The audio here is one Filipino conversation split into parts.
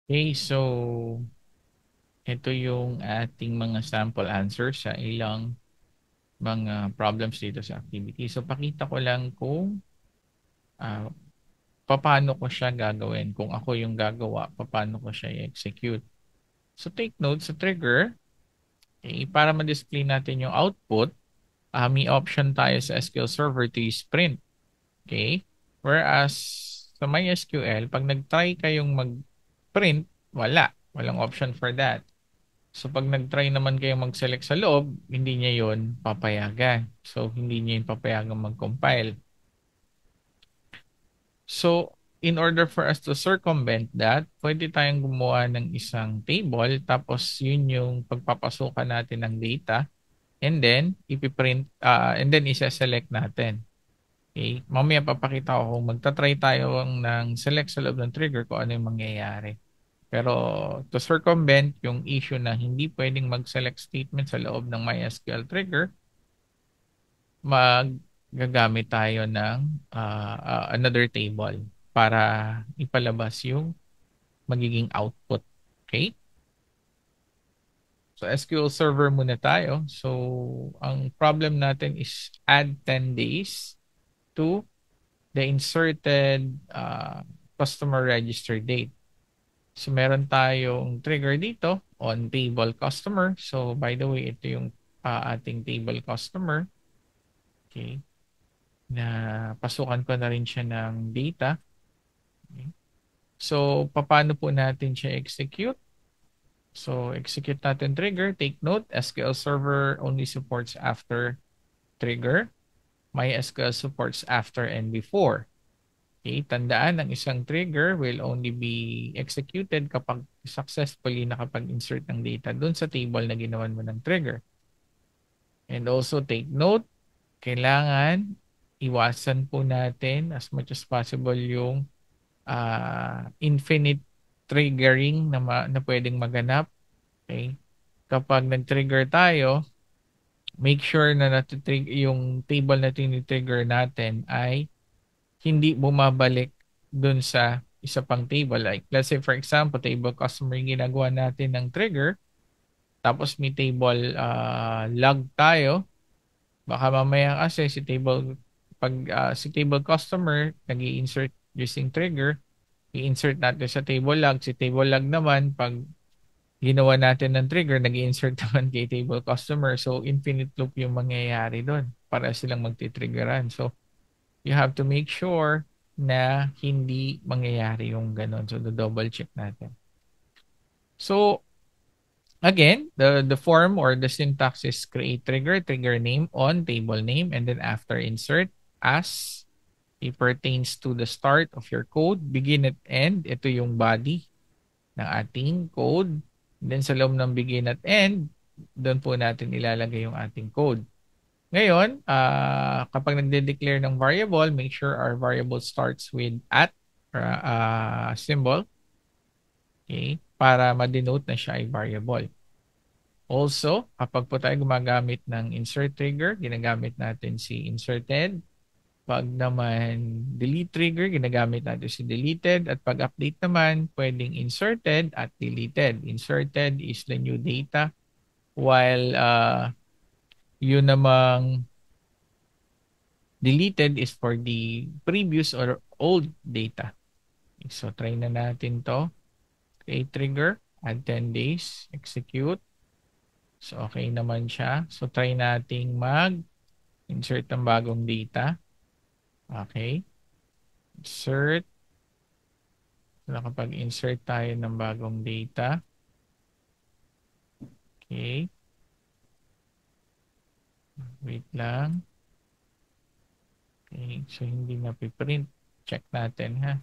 Okay, so ito yung ating mga sample answers sa ilang mga problems dito sa activity. So pakita ko lang kung ah, paano ko siya gagawin. Kung ako yung gagawa, paano ko siya i-execute. So take note sa trigger, okay, para ma-display natin yung output, may option tayo sa SQL Server to use print. Okay? Whereas sa MySQL, pag nag-try kayong mag-print, walang option for that. So pag nag-try naman kayo mag-select sa loob, hindi niya yon papayagan. So hindi niya yun papayagan mag-compile. So in order for us to circumvent that, pwede tayong gumawa ng isang table tapos yun yung pagpapasukan natin ng data and then ipiprint and then isa-select natin. Okay? Mamaya papakita ko kung magta-try tayo ng select sa loob ng trigger kung ano yung mangyayari. Pero to circumvent yung issue na hindi pwedeng mag-select statement sa loob ng MySQL trigger, magagamit tayo ng another table para ipalabas yung magiging output. Okay? So SQL Server muna tayo. So ang problem natin is add 10 days to the inserted customer register date. So meron tayong trigger dito on table customer. So by the way, ito yung ating table customer. Okay. Na pasukan ko na rin siya ng data. Okay. So paano po natin siya execute? So execute natin trigger. Take note, SQL Server only supports after trigger. MySQL supports after and before. Okay, tandaan ang isang trigger will only be executed kapag successfully nakapag-insert ng data dun sa table na ginawan mo ng trigger. And also take note, kailangan iwasan po natin as much as possible yung infinite triggering na pwedeng maganap. Okay? Kapag nag-trigger tayo, make sure na yung table na trigger natin ay hindi bumabalik dun sa isa pang table. Like, let's say for example, table customer yung ginagawa natin ng trigger, tapos may table log tayo. Baka mamaya kasi si table customer nag-i-insert using trigger, i-insert natin sa table log. Si table log naman, pag ginawa natin ng trigger, nag-i-insert naman kay table customer. So, infinite loop yung mangyayari doon para silang magti-triggeran. So, you have to make sure na hindi mangyayari yung ganun. So, double check natin. So, again, the form or the syntax is create trigger, trigger name on table name, and then after insert as it pertains to the start of your code, begin at end. Ito yung body ng ating code. Then sa loob ng begin at end, doon po natin ilalagay yung ating code. Ngayon, kapag nagde-declare ng variable, make sure our variable starts with at symbol, okay, para ma-denote na siya ay variable. Also, kapag po tayo gumagamit ng insert trigger, ginagamit natin si inserted. Pag naman delete trigger, ginagamit natin si deleted. At pag update naman, pwedeng inserted at deleted. Inserted is the new data, while yun namang deleted is for the previous or old data. So, try na natin to. Create trigger, add 10 days, execute. So, okay naman siya. So, try nating mag-insert ng bagong data. Okay. Insert. So, nakapag-insert tayo ng bagong data. Okay. Wait lang. Okay. So, hindi na piprint. Check natin ha.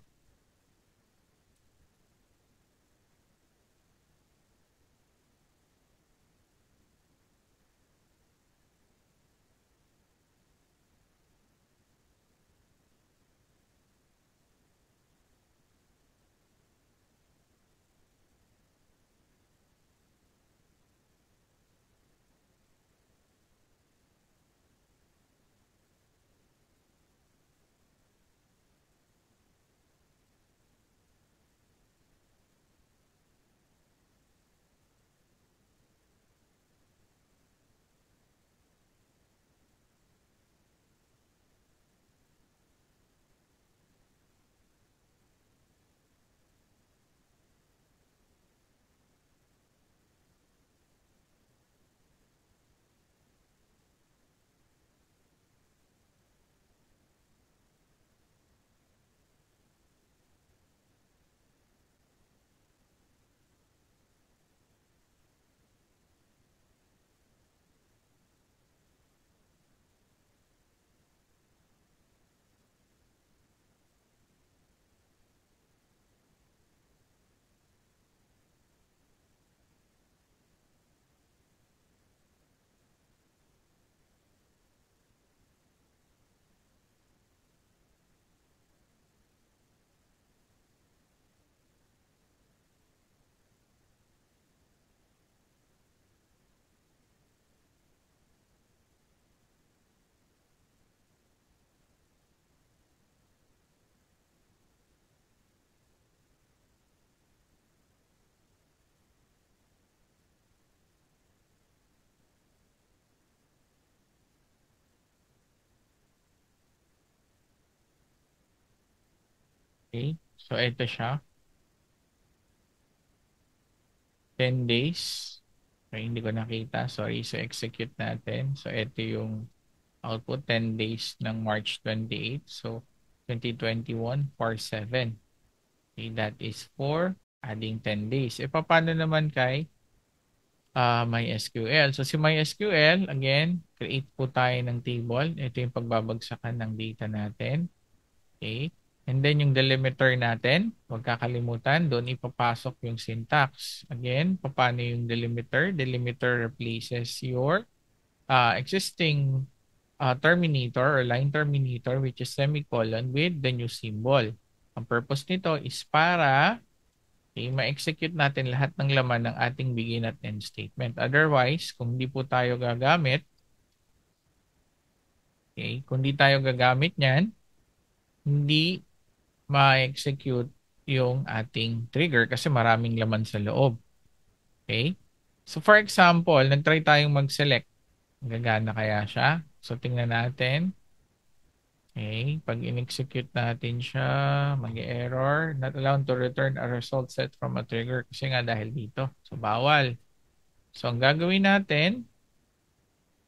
Okay? So, ito siya. 10 days. Okay, hindi ko nakita. Sorry. So, execute natin. So, ito yung output 10 days ng March 28. So, 2021, 4/7. Okay, that is for adding 10 days. E, paano naman kay MySQL? So, si MySQL, again, create po tayo ng table. Ito yung pagbabagsakan ng data natin. Okay. And then yung delimiter natin, huwag kakalimutan, doon ipapasok yung syntax. Again, paano yung delimiter? Delimiter replaces your existing terminator or line terminator which is semicolon with the new symbol. Ang purpose nito is para ma-execute natin lahat ng laman ng ating begin at end statement. Otherwise, kung hindi po tayo gagamit, kung hindi tayo gagamit niyan, hindi ma-execute yung ating trigger kasi maraming laman sa loob. Okay? So for example, nag-try tayong mag-select. Gagana kaya siya? So tingnan natin. Okay, pag in-execute natin siya, mag-error, not allowed to return a result set from a trigger kasi nga dahil dito. So bawal. So ang gagawin natin,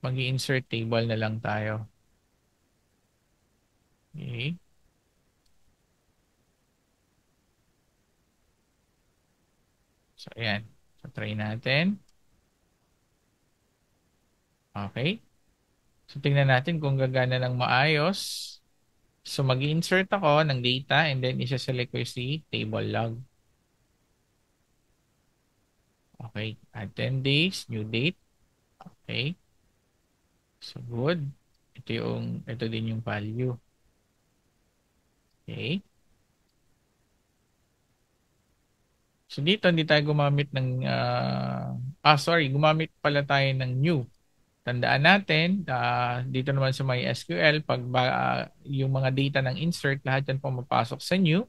mag-insert table na lang tayo. Okay. So ayan. So try natin. Okay. So tingnan natin kung gagana ng maayos. So mag-insert ako ng data and then isa-select ko si table log. Okay. Add 10 days, new date. Okay. So good. Ito din yung value. Okay. So dito hindi tayo gumamit ng gumamit pala tayo ng new. Tandaan natin, dito naman sa MySQL, pag yung mga data ng insert, lahat yan pumapasok sa new.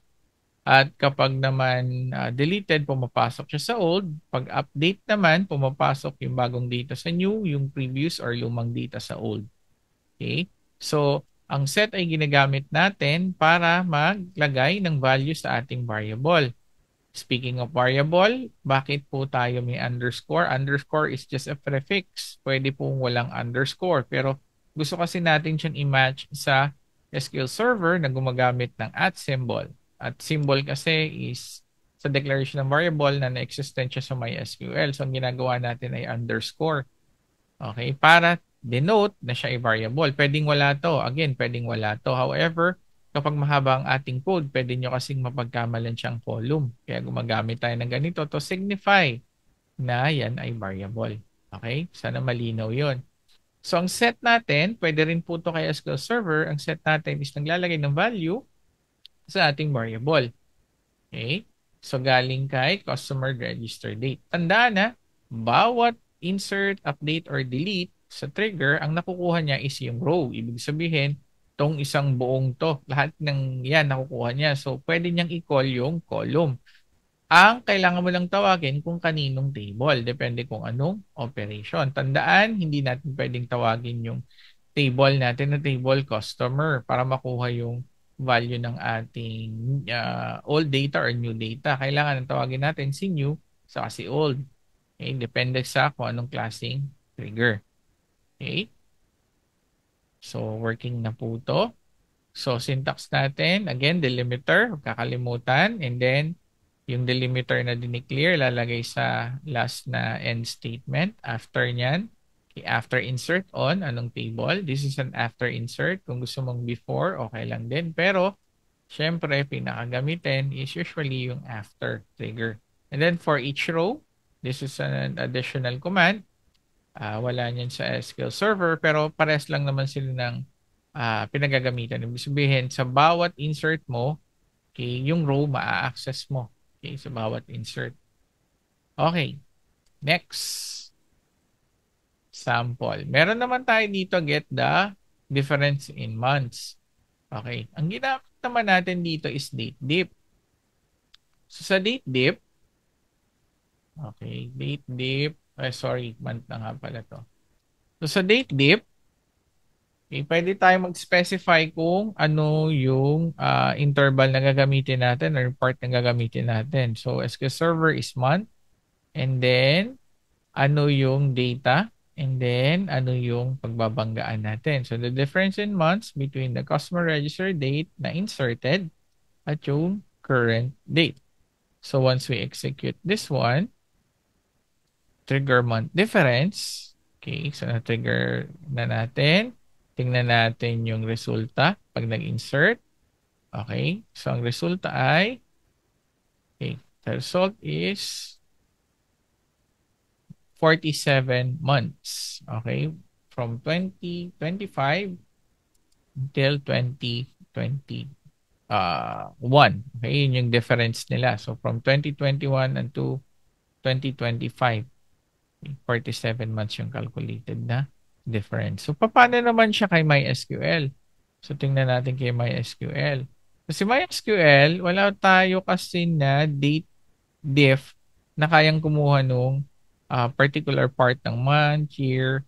At kapag naman deleted, pumapasok siya sa old. Pag update naman, pumapasok yung bagong data sa new, yung previous or lumang data sa old. Okay? So, ang set ay ginagamit natin para maglagay ng value sa ating variable. Speaking of variable, bakit po tayo may underscore? Underscore is just a prefix. Pwede pong walang underscore. Pero gusto kasi natin siyang i-match sa SQL Server na gumagamit ng @ symbol. At symbol kasi is sa declaration ng variable na na-existent siya sa MySQL. So, ang ginagawa natin ay underscore. Okay? Para denote na siya ay variable. Pwedeng wala to. Again, pwedeng wala to. However, kapag mahaba ang ating code, pwede nyo kasing mapagkamalan siyang column. Kaya gumagamit tayo ng ganito to signify na yan ay variable. Okay? Sana malinaw yon. So, ang set natin, pwede rin po to kay SQL Server. Ang set natin is naglalagay ng value sa ating variable. Okay? So, galing kay customer register date. Tandaan na, bawat insert, update, or delete sa trigger, ang nakukuha niya is yung row. Ibig sabihin, tong isang buong to, lahat ng yan nakukuha niya. So, pwede niyang i-call yung column. Ang kailangan mo lang tawagin kung kaninong table. Depende kung anong operation. Tandaan, hindi natin pwedeng tawagin yung table natin na table customer para makuha yung value ng ating old data or new data. Kailangan ang tawagin natin si new sa si old. Okay? Depende sa kung anong klaseng trigger. Okay? So, working na po to. So, syntax natin, again, delimiter, huwag kakalimutan. And then, yung delimiter na dineclare, lalagay sa last na end statement. After nyan, okay, after insert on, anong table? This is an after insert. Kung gusto mong before, okay lang din. Pero, syempre, pinakagamitin is usually yung after trigger. And then, for each row, this is an additional command. Wala niyan sa SQL Server, pero pares lang naman sila ng pinagagamitan. Ibig sabihin, sa bawat insert mo, okay, yung row maa-access mo. Okay, sa bawat insert. Okay, next sample. Meron naman tayo dito get the difference in months. Okay, ang ginamit naman natin dito is date diff. So sa date diff, okay, date diff, sorry, month na nga pala to. So sa date diff, Okay, pwede tayo mag-specify kung ano yung interval na gagamitin natin or part na gagamitin natin. So SQL Server is month, and then ano yung data, and then ano yung pagbabanggaan natin. So the difference in months between the customer register date na inserted at yung current date. So once we execute this one, trigger month difference. Okay, so na-trigger na natin. Tingnan natin yung resulta pag nag-insert. Okay, so ang resulta ay, okay, the result is 47 months. Okay, from 2025 until 2021. Okay, yun yung difference nila. So from 2021 until 2025. 47 months yung calculated na difference. So, paano naman siya kay MySQL? So, tingnan natin kay MySQL. Kasi MySQL, wala tayo kasi na date diff na kayang kumuha nung particular part ng month, year.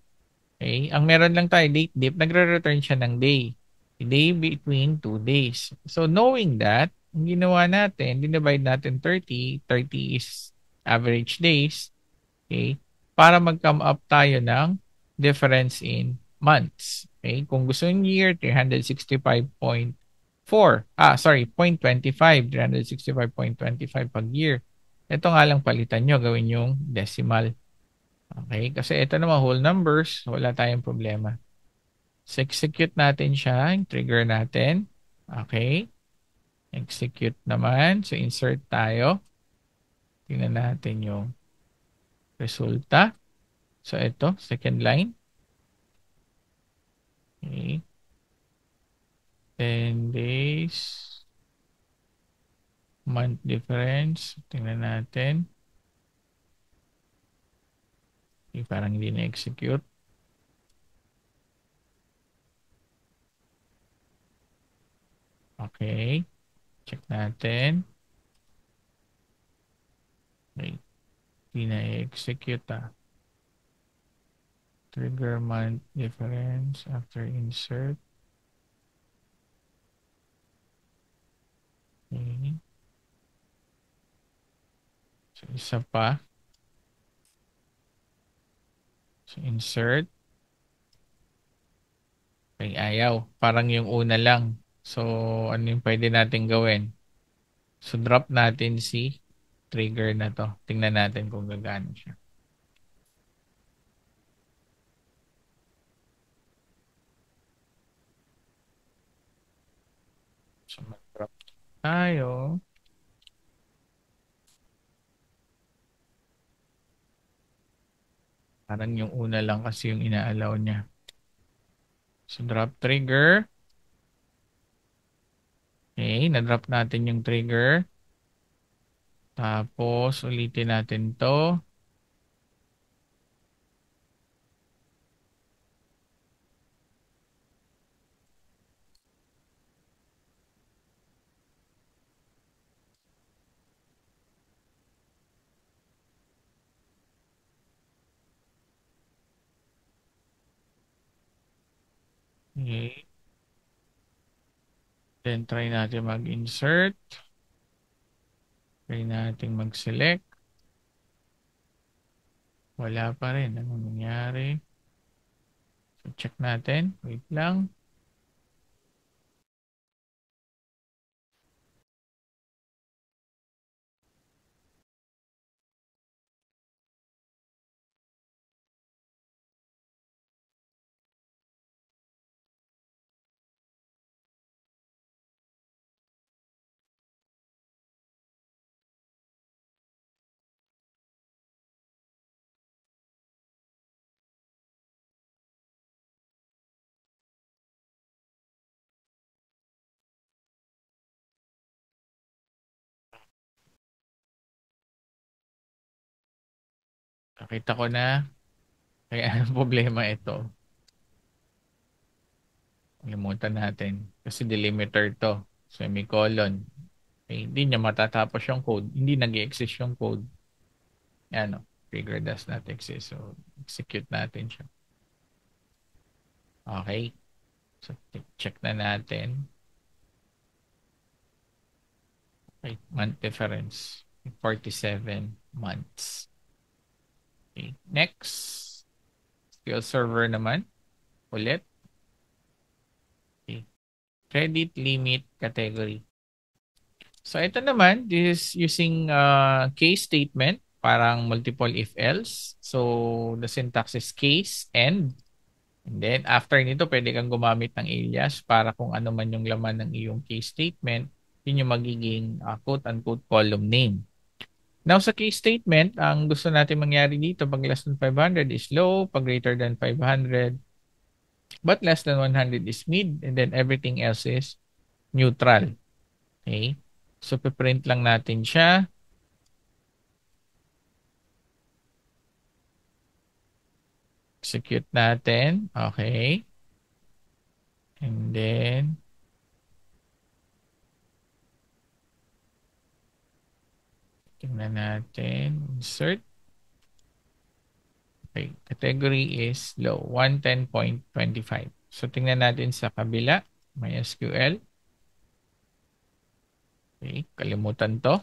Okay? Ang meron lang tayo, date diff, nagre-return siya ng day. Day between 2 days. So, knowing that, ang ginawa natin, dinivide natin 30. 30 is average days. Okay? Para mag-come up tayo ng difference in months. Okay? Kung gusto nyo year, 365.4. Sorry, 0.25. 365.25 pag year. Ito nga lang palitan nyo. Gawin yung decimal. Okay? Kasi ito naman whole numbers. Wala tayong problema. So, execute natin siya. Yung trigger natin. Okay? Execute naman. So, insert tayo. Tingnan natin yung resulta. So, ito, second line. Okay. 10 days. Month difference. Tingnan natin. Okay, parang hindi na-execute. Okay. Check natin. Okay. Hindi na-execute Trigger month difference after insert. Okay. So, isa pa. So, insert. Okay, ayaw. Parang yung una lang. So, ano yung pwede natin gawin? So, drop natin si trigger na to. Tingnan natin kung gagana siya. So, mag-drop tayo. Parang yung una lang kasi yung ina-allow niya. So, drop trigger. Okay, na-drop natin yung trigger. Tapos, ulitin natin to. Okay. Then, try natin mag-insert. Try natin mag-select. Wala pa rin. Anong nangyari? So, check natin. Wait lang. Nakita ko na. Kaya anong problema ito? Limutan natin. Kasi delimiter to. Semicolon. Okay, hindi niya matatapos yung code. Hindi nag-exist yung code. Yan o. Trigger does not exist. So, execute natin siya. Okay. So, check na natin. Okay, month difference. 47 months. Okay, next. SQL Server naman. Ulit. Okay. Credit limit category. So ito naman, this is using case statement, parang multiple if else. So the syntax is case and then after nito pwede kang gumamit ng alias para kung ano man yung laman ng iyong case statement, yun yung magiging quote-unquote column name. Now sa case statement, ang gusto natin mangyari dito pag less than 500 is low, pag greater than 500, but less than 100 is mid, and then everything else is neutral. Okay? So, piprint lang natin siya. Execute natin. Okay. And then, tingnan natin. Insert. Okay. Category is low. 110.25. So, tingnan natin sa kabila. MySQL. Okay. Kalimutan to.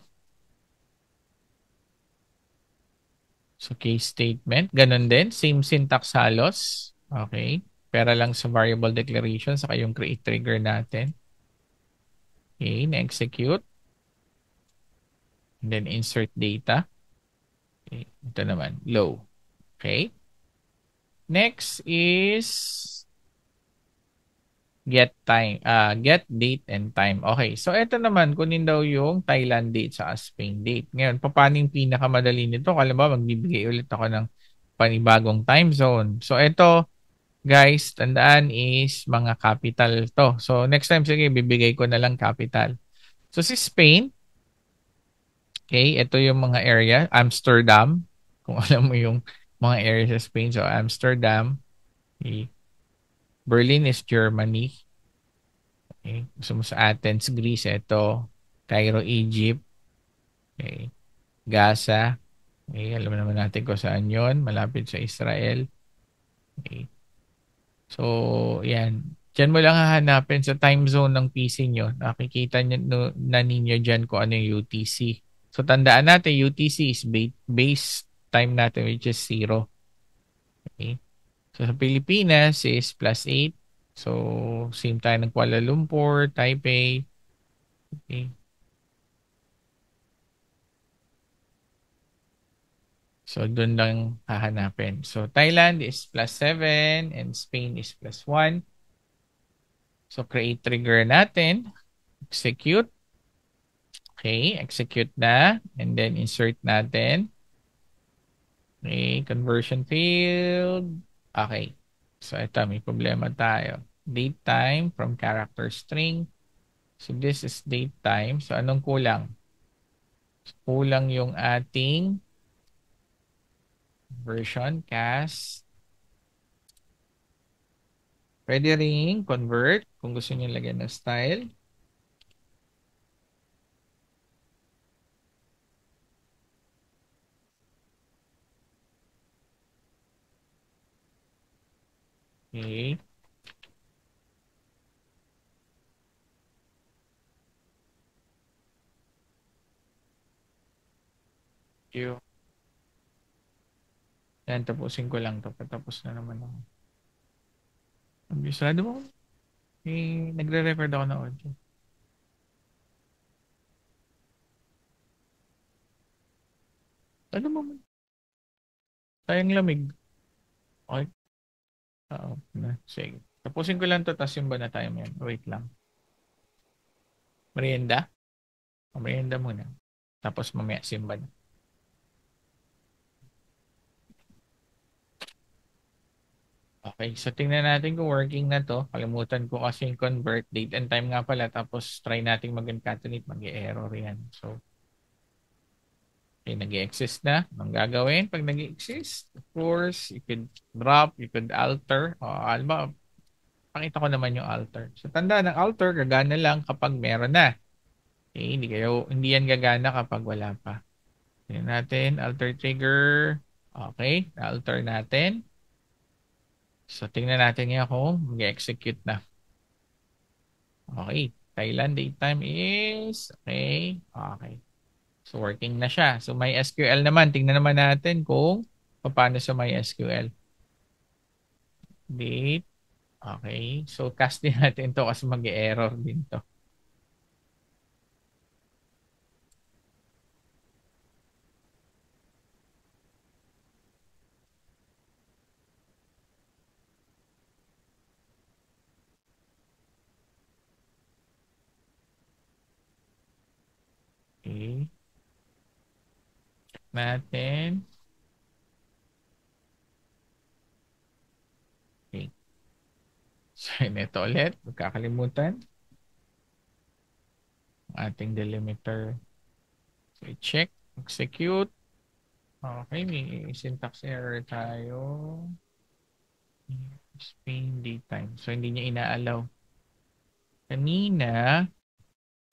So, case statement. Ganon din. Same syntax halos. Okay. Pera lang sa variable declaration saka yung create trigger natin. Okay. Na-execute. And then insert data. Okay. Ito naman. Low. Okay. Next is get time, get date and time. Okay. So ito naman kunin daw yung Thailand date sa Spain date. Ngayon, paano yung pinakamadali nito? Kala ba magbibigay ulit ako ng panibagong time zone. So ito, guys, tandaan is mga capital to. So next time sige bibigay ko na lang capital. So si Spain, okay, ito yung mga area, Amsterdam. Kung alam mo yung mga area sa Spain. So Amsterdam, okay. Berlin is Germany. Okay. Gusto mo sa Athens, Greece, ito. Cairo, Egypt. Okay. Gaza. Okay. Alam naman natin kung saan yon. Malapit sa Israel. Okay. So, yan. Diyan mo lang hahanapin sa time zone ng PC nyo. Nakikita nyo, na ninyo dyan kung ano yung UTC. So, tandaan natin, UTC is base time natin which is 0. Okay. So, sa Pilipinas is +8. So, same tayo ng Kuala Lumpur, Taipei. Okay. So, doon lang hahanapin. So, Thailand is +7 and Spain is +1. So, create trigger natin. Execute. Okay, execute na. And then, insert natin. Okay, conversion field. Okay. So, ito, may problema tayo. Date time from character string. So, this is date time. So, anong kulang? So, kulang yung ating version cast. Pwede ring convert kung gusto niyo lagyan ng style. Okay. You. Yan, tapusin ko lang to. Patapos na naman ako. Abisado mo. Nagre-record ako ng audio. Ano mo? Tayang lamig. Okay. Oo. Sige. Tapusin ko lang to. Tapos yung ba na tayo yan? Wait lang. Merienda? O, merienda muna. Tapos mamaya simba na. Okay, so tingnan natin kung working na to. Kalimutan ko kasi yung convert date and time nga pala. Tapos try natin mag-concatenate. Mag-error yan. So, okay, nag-exist na. Anong gagawin pag nag-exist? Of course, you could drop, you could alter. Alam mo, pakita ko naman yung alter. So, tanda ng alter, gagana lang kapag meron na. Okay, hindi yan gagana kapag wala pa. Tingnan natin, alter trigger. Okay, alter natin. So, tingnan natin nga kung mag-execute na. Okay. Thailand date time is okay. Okay. So working na siya. So may SQL naman. Tingnan naman natin kung paano sa may SQL. Date. Okay. So cast din natin to kasi mag-error din to. Okay. Check natin. Okay. So ito ulit. Magkakalimutan. Ating delimiter. So i-check. Execute. Okay. May syntax error tayo. Spain daytime. So hindi niya inaalaw. Kanina,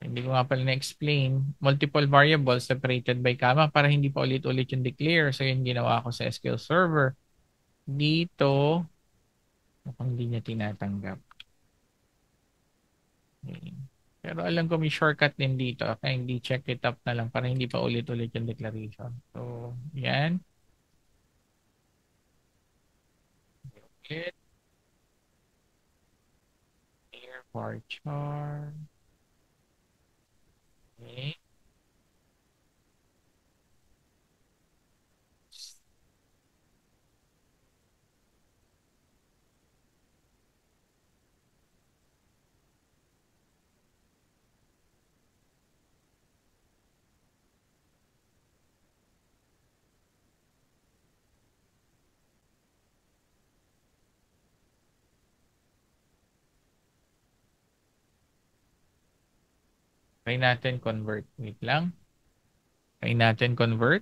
hindi ko nga pala na-explain, multiple variables separated by comma para hindi pa ulit-ulit yung declare. So yun ginawa ko sa SQL Server. Dito, mukhang hindi niya tinatanggap. Okay. Pero alam ko may shortcut din dito. Kaya hindi check it up na lang para hindi pa ulit-ulit yung declaration. So, yan. Get clear varchar. Okay. Try natin convert. Wait lang. Try natin convert.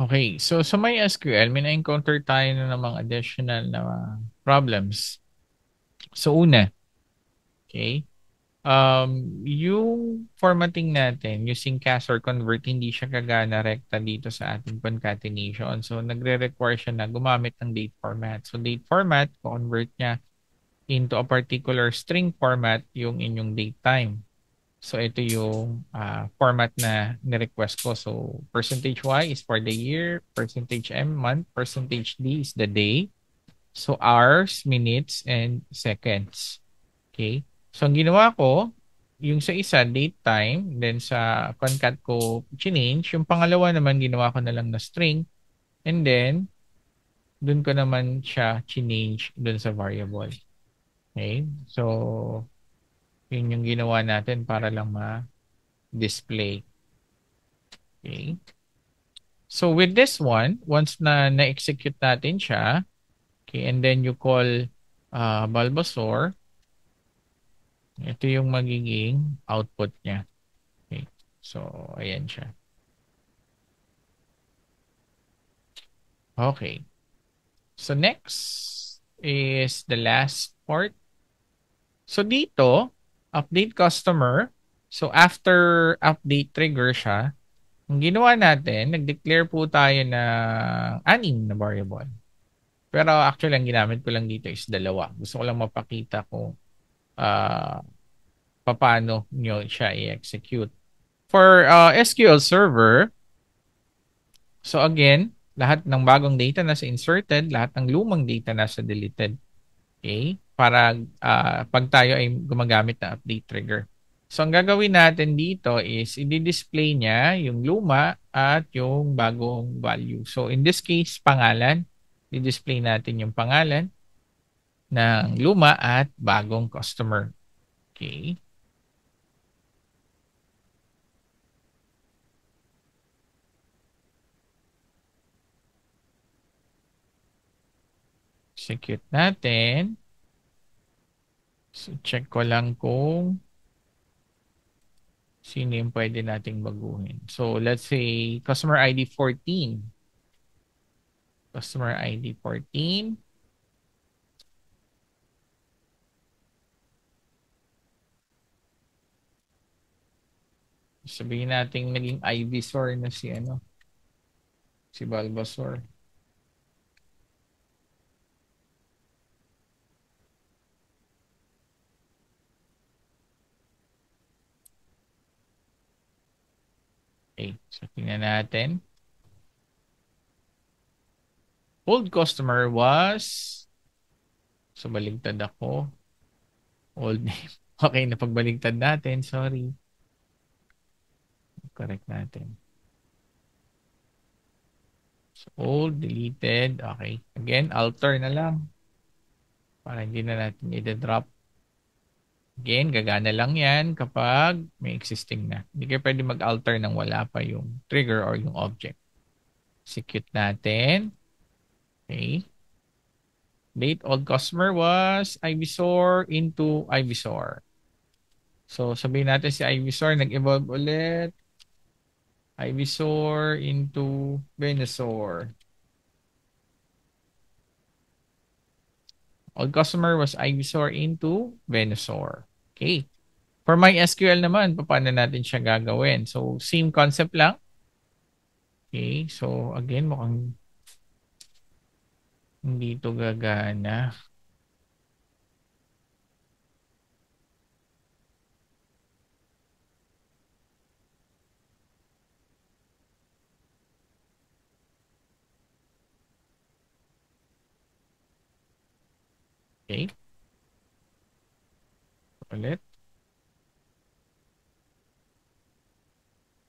Okay, so sa MySQL, may na-encounter tayo na namang additional na problems. So una, okay, yung formatting natin using cast or convert, hindi siya kagana rekta dito sa ating concatenation. So nagre-require siya na gumamit ng date format. So date format, convert niya into a particular string format yung inyong date time. So ito yung format na ni-request ko. So percentage Y is for the year, percentage M month, percentage D is the day. So hours, minutes, and seconds. Okay? So ang ginawa ko, yung sa isa, date time, then sa concat ko, change. Yung pangalawa naman, ginawa ko na lang na string. And then, dun ko naman siya change dun sa variable. Okay? So, yun yung ginawa natin para lang ma-display. Okay? So with this one, once na na-execute natin siya, okay, and then you call Bulbasaur, ito yung magiging output niya. Okay. So, ayan siya. Okay. So next is the last part. So dito, update customer. So after update trigger siya, ang ginawa natin, nag-declare po tayo ng anim na variable. Pero actually, ang ginamit ko lang dito is dalawa. Gusto ko lang mapakita kung uh, paano nyo siya i-execute. For SQL Server, so again, lahat ng bagong data nasa inserted, lahat ng lumang data nasa deleted. Okay? Para pag tayo ay gumagamit ng update trigger. So ang gagawin natin dito is i-display niya yung luma at yung bagong value. So in this case, pangalan. I-display natin yung pangalan ng luma at bagong customer. Okay. Execute natin. So check ko lang kung sino yung pwede nating baguhin. So let's say customer ID 14. Customer ID 14. Sabihin natin naging Ivysaur na si si Bulbasaur. Okay, so tingnan natin. Old customer was, so baligtad ako. Old name. Okay, napagbaligtad natin. Sorry. Correct natin. So, old, deleted. Okay. Again, alter na lang. Para hindi na natin i-drop. Again, gagana lang yan kapag may existing na. Hindi kayo pwede mag-alter nang wala pa yung trigger or yung object. Execute natin. Okay. Date old customer was Ivysaur into Ivysaur. So, sabihin natin si Ivysaur nag-evolve ulit. Ivysaur into Venusaur. Old customer was Ivysaur into Venusaur. Okay. For MySQL naman, paano natin siya gagawin? So, same concept lang. Okay. So, again, mukhang hindi ito gagana. Okay. Ulit.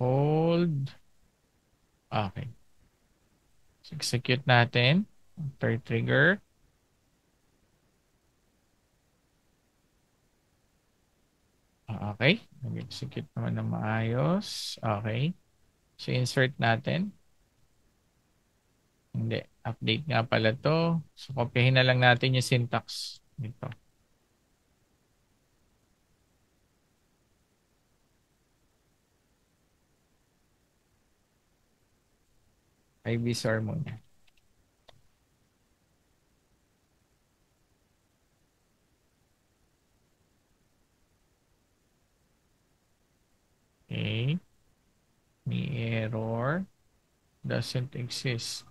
Hold. Okay. So, execute natin. Third trigger. Okay. Nag-execute naman ng maayos. Okay. So, insert natin. Hindi. Update nga pala to. So, kopyahin na lang natin yung syntax nito. Ivysaur muna. Okay. May error. Doesn't exist.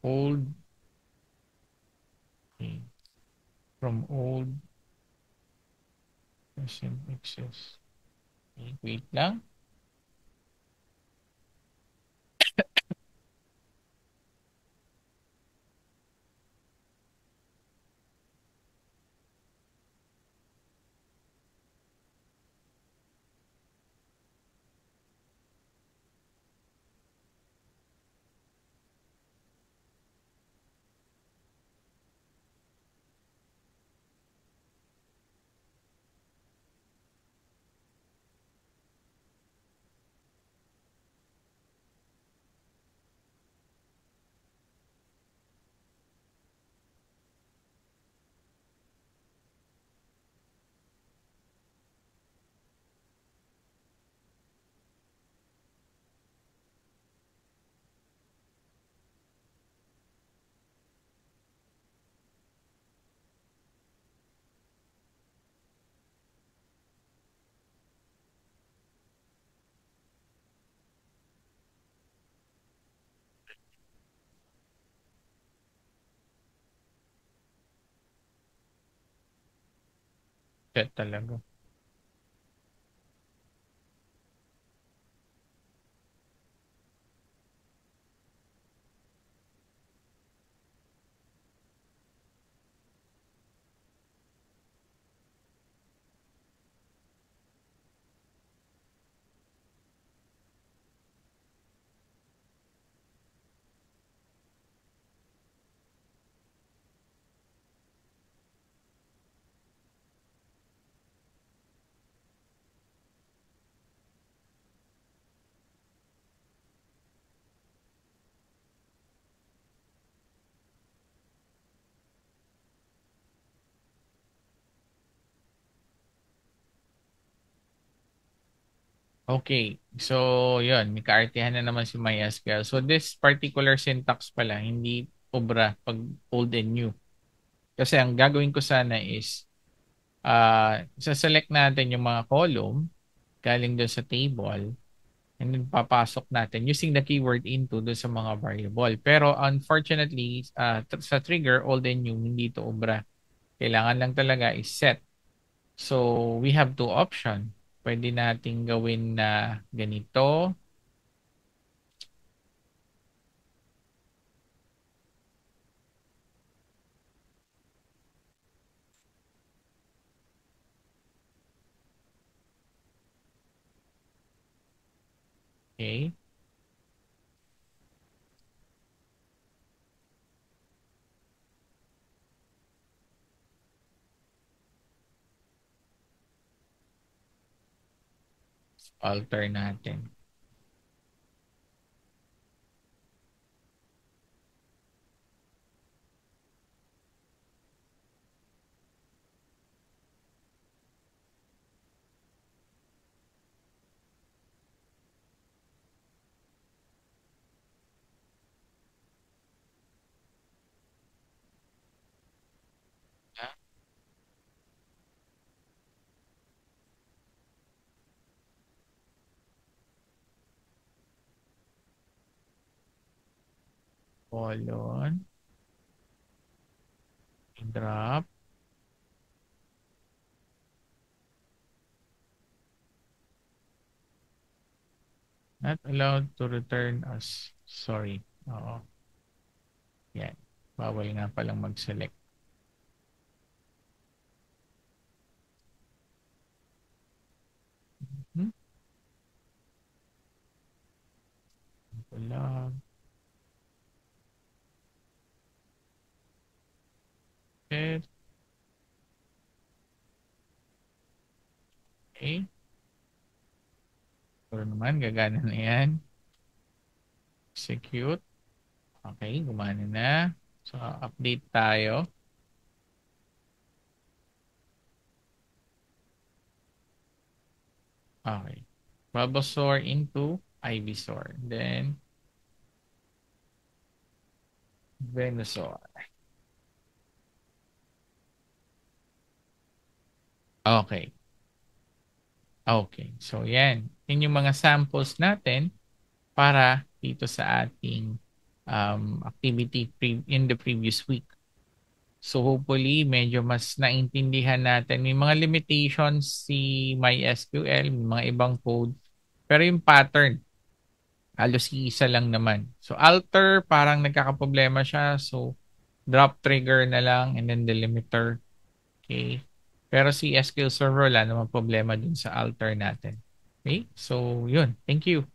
Old. Okay. From old. Doesn't exist. Okay. Wait lang. Set talaga. Okay. So, yun. May kaartihan na naman si MySQL. So, this particular syntax pala, hindi obra pag old and new. Kasi ang gagawin ko sana is, sa-select natin yung mga column galing doon sa table and then papasok natin using the keyword into doon sa mga variable. Pero unfortunately, sa trigger, old and new, hindi ito obra. Kailangan lang talaga is set. So, we have two option. Pwede nating gawin na ganito. Okay. Alter natin. Colon. Drop. Not allowed to return as sorry. Oo. Yan. Bawal nga palang mag-select. Hmm? Ito lang. Okay. Okay. Pero naman, gagana na yan. Execute. Okay, gumana na. So, update tayo. Okay. Bulbasaur into Ivysaur. Then, Venusaur. Okay. Okay. So, yan. Yan yung mga samples natin para dito sa ating activity in the previous week. So hopefully medyo mas naintindihan natin. May mga limitations si MySQL, may mga ibang code. Pero yung pattern, halos isa lang naman. So alter, parang nagkakaproblema siya. So drop trigger na lang and then delimiter. Okay. Pero si SQL Server, wala namang problema dun sa alter natin. Okay. So yun. Thank you.